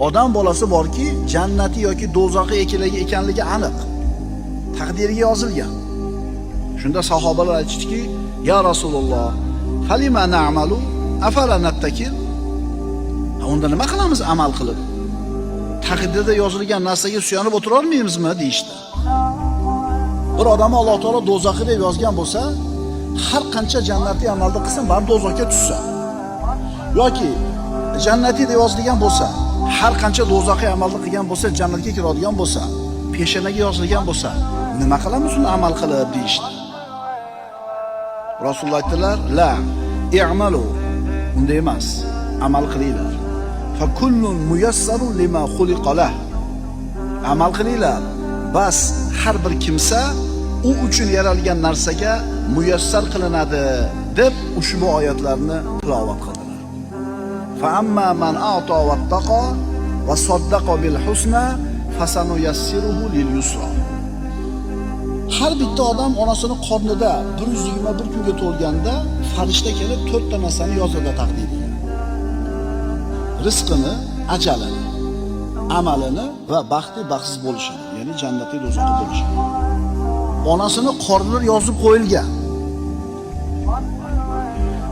odam bolasi borki, jannati yoki do'zaxi ekanligi aniq. Taqdiriga yozilgan. Shunda sahobalar aytishdiki, "Ya Rasululloh, falima na'malu afala nattakil?" Unda nima qilamiz amal qilib? Taqdirda yozilgan narsaga suyanib o'tira olmaymizmi deyishdi. Bir odam Alloh taolo do'zaxi deb yozgan bo'lsa, har qancha jannatiy amalda qilsin, baribir do'zaxga tushsa. Yoki jannatiy deb yozilgan bo'lsa, har qancha do'zaxiy amalni qilgan bo'lsa, jannatga kiradigan bo'lsa, peshanaga yozilgan bo'lsa, nima qilamiz uni amal qilib deyishdi. Rasululloh aytdilar, "La i'malu." Unday emas, amal qilinglar. Fa kullun muyassarun lima xuliqa lah. Amal qilinglar. Bas har bir kimsa u uchun yaralgan narsaga muyassar qilinadi deb ushbu oyatlarni tilovat qildilar. Fa amma man a'ta wattaqa va saddaqa bil husna fasanuyassiruhu lil yusra. Har bitta odam onasining qornida 121 kunga to'lganda farishta kelib 4 ta narsani yozadi taqdiriga. Rizqini, ajalini, amalini va baxtsiz bo'lishini, ya'ni jannatli do'zaxda bo'lishini. Onasining qornida yozib qo'yilgan.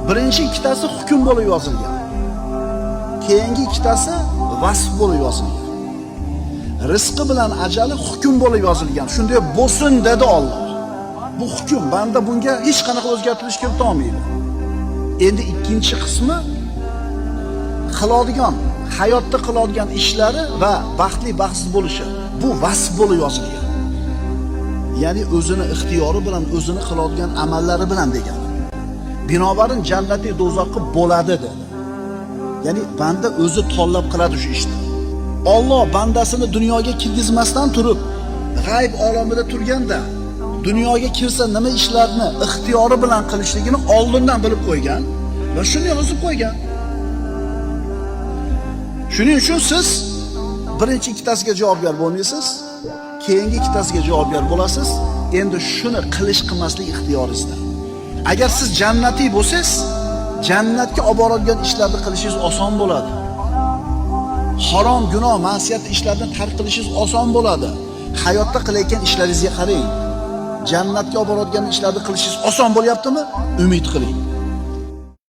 Birinchi ikkitasi hukm bo'lib yozilgan. Keyingi ikkitasi vasf bo'lib yozilgan. Rizqi bilan ajali hukm bo'lib yozilgan. Shunday bo'lsin dedi Alloh. Bu hukm, banda bunga hech qanaqa o'zgartirish kirita olmaydi. Endi ikkinchi qismi qiladigan, hayotda qiladigan ishlari va baxtsiz bo'lishi. Bu vasf bo'lib yozilgan. Ya'ni o'zini ixtiyori bilan o'zini qiladigan amallari bilan degani. Binobarin jannatli do'zaxi bo'ladi dedi. Ya'ni banda o'zi tanlab qiladi shu ishni. Alloh bandasini dunyoga kirgizmasdan turib, g'ayb olamida turganda dunyoga kirsa nima ishlarni ixtiyori bilan qilishligini oldindan bilib qo'ygan va shuni yozib qo'ygan. Shuning uchun siz birinchi ikkitasiga javobgar bo'lmaysiz, keyingi ikkitasiga javobgar bo'lasiz. Endi shuni qilmaslik ixtiyoringizda. Agar siz jannatiy bo'lsangiz, jannatga olib boradigan ishlarni qilishingiz oson bo'ladi. Harom, gunoh, ma'siyat ishlarni tark qilishingiz oson bo'ladi. Hayotda qilayotgan ishlaringizga qarang. Jannatga olib boradigan ishlarni qilishingiz oson bo'lyaptimi? Umid qiling.